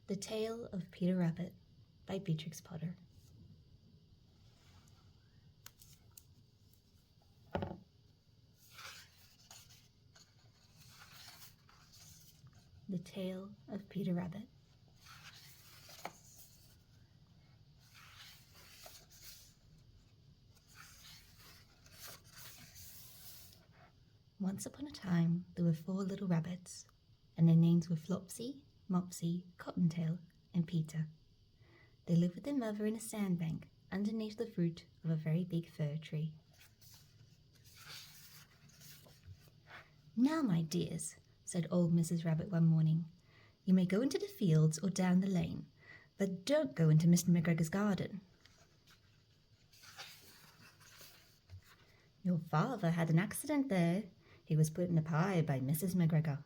The Tale of Peter Rabbit by Beatrix Potter. The Tale of Peter Rabbit. Once upon a time, there were 4 little rabbits, and their names were Flopsy, Mopsy, Cottontail, and Peter. They lived with their mother in a sandbank underneath the root of a very big fir tree. "Now, my dears," said old Mrs. Rabbit one morning, "you may go into the fields or down the lane, but don't go into Mr. McGregor's garden. Your father had an accident there. He was put in a pie by Mrs. McGregor.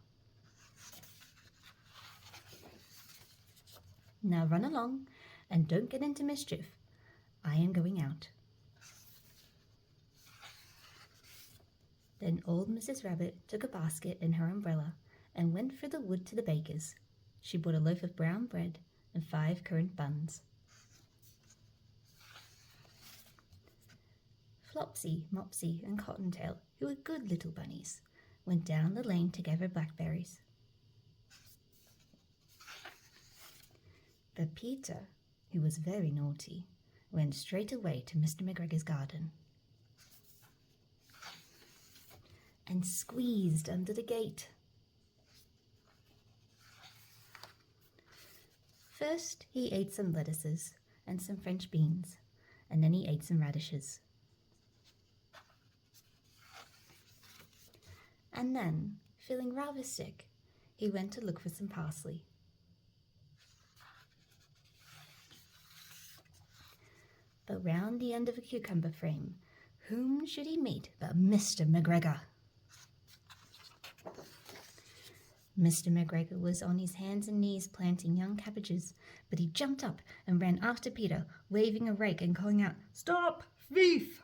Now run along and don't get into mischief. I am going out." Then old Mrs. Rabbit took a basket and her umbrella and went through the wood to the baker's. She bought a loaf of brown bread and 5 currant buns. Flopsy, Mopsy, and Cottontail, who were good little bunnies, went down the lane to gather blackberries. But Peter, who was very naughty, went straight away to Mr. McGregor's garden and squeezed under the gate. First, he ate some lettuces and some French beans, and then he ate some radishes. And then, feeling rather sick, he went to look for some parsley. But round the end of a cucumber frame, whom should he meet but Mr. McGregor? Mr. McGregor was on his hands and knees planting young cabbages, but he jumped up and ran after Peter, waving a rake and calling out, "Stop, thief!"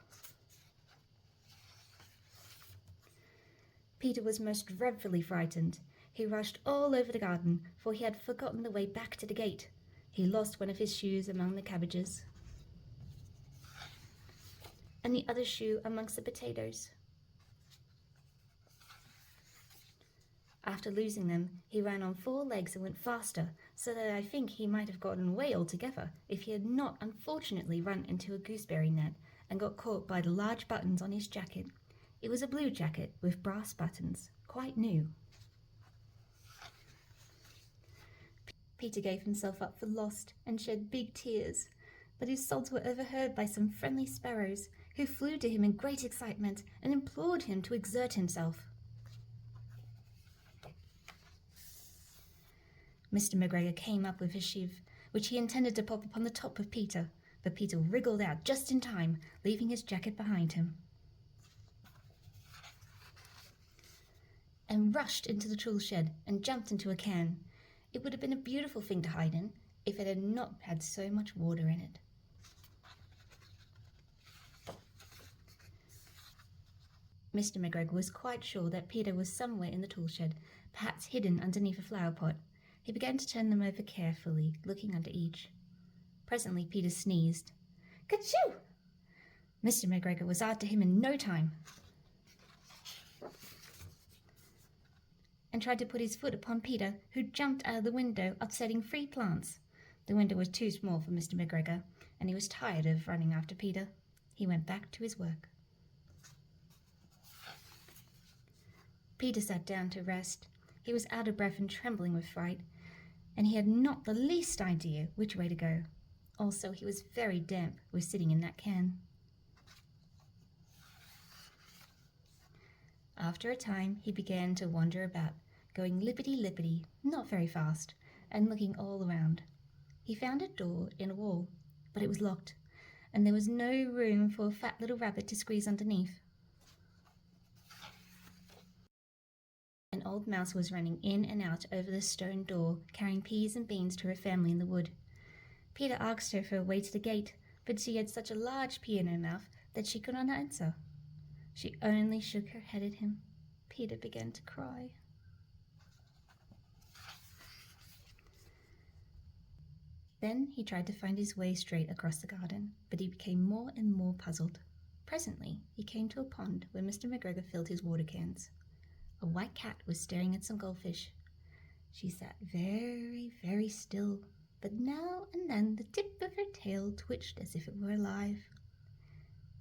Peter was most dreadfully frightened. He rushed all over the garden, for he had forgotten the way back to the gate. He lost one of his shoes among the cabbages, and the other shoe amongst the potatoes. After losing them, he ran on 4 legs and went faster, so that I think he might have gotten away altogether if he had not unfortunately run into a gooseberry net and got caught by the large buttons on his jacket. It was a blue jacket with brass buttons, quite new. Peter gave himself up for lost and shed big tears, but his sobs were overheard by some friendly sparrows, who flew to him in great excitement and implored him to exert himself. Mr. McGregor came up with his sheave, which he intended to pop upon the top of Peter, but Peter wriggled out just in time, leaving his jacket behind him, and rushed into the tool shed and jumped into a can. It would have been a beautiful thing to hide in if it had not had so much water in it. Mr. McGregor was quite sure that Peter was somewhere in the tool shed, perhaps hidden underneath a flower pot. He began to turn them over carefully, looking under each. Presently Peter sneezed. "Kerchoo!" Mr. McGregor was after him in no time, and tried to put his foot upon Peter, who jumped out of the window, upsetting 3 plants. The window was too small for Mr. McGregor, and he was tired of running after Peter. He went back to his work. Peter sat down to rest. He was out of breath and trembling with fright, and he had not the least idea which way to go. Also, he was very damp with sitting in that can. After a time, he began to wander about, going lippity-lippity, not very fast, and looking all around. He found a door in a wall, but it was locked, and there was no room for a fat little rabbit to squeeze underneath. An old mouse was running in and out over the stone door, carrying peas and beans to her family in the wood. Peter asked her for a way to the gate, but she had such a large pea in her mouth that she could not answer. She only shook her head at him. Peter began to cry. Then he tried to find his way straight across the garden, but he became more and more puzzled. Presently, he came to a pond where Mr. McGregor filled his water cans. A white cat was staring at some goldfish. She sat very, very still, but now and then the tip of her tail twitched as if it were alive.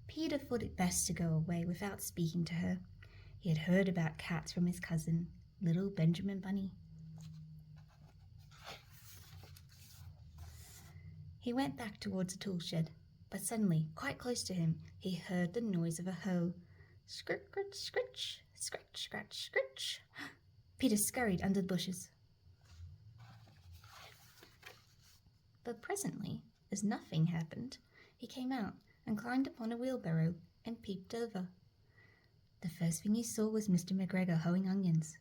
Peter thought it best to go away without speaking to her. He had heard about cats from his cousin, little Benjamin Bunny. He went back towards the tool shed, but suddenly, quite close to him, he heard the noise of a hoe. Scritch, scritch, scritch, scratch, scratch, scritch. Peter scurried under the bushes. But presently, as nothing happened, he came out and climbed upon a wheelbarrow and peeped over. The first thing he saw was Mr. McGregor hoeing onions.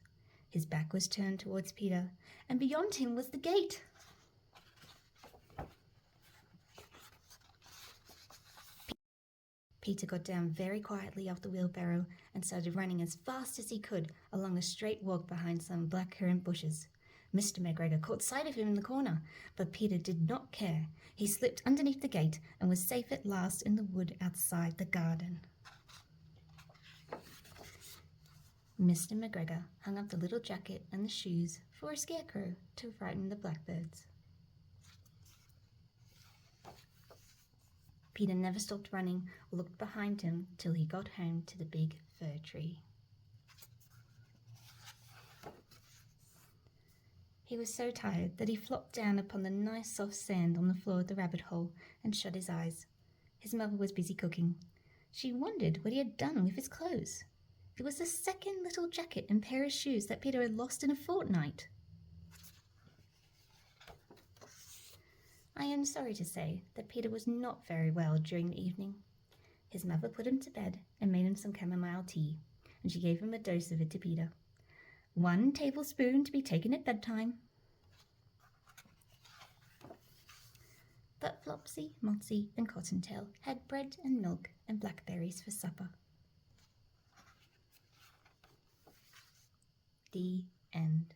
His back was turned towards Peter, and beyond him was the gate. Peter got down very quietly off the wheelbarrow and started running as fast as he could along a straight walk behind some blackcurrant bushes. Mr. McGregor caught sight of him in the corner, but Peter did not care. He slipped underneath the gate and was safe at last in the wood outside the garden. Mr. McGregor hung up the little jacket and the shoes for a scarecrow to frighten the blackbirds. Peter never stopped running or looked behind him till he got home to the big fir tree. He was so tired that he flopped down upon the nice soft sand on the floor of the rabbit hole and shut his eyes. His mother was busy cooking. She wondered what he had done with his clothes. It was the second little jacket and pair of shoes that Peter had lost in a fortnight. I am sorry to say that Peter was not very well during the evening. His mother put him to bed and made him some chamomile tea, and she gave him a dose of it to Peter. 1 tablespoon to be taken at bedtime. But Flopsy, Mopsy, and Cottontail had bread and milk and blackberries for supper. The end.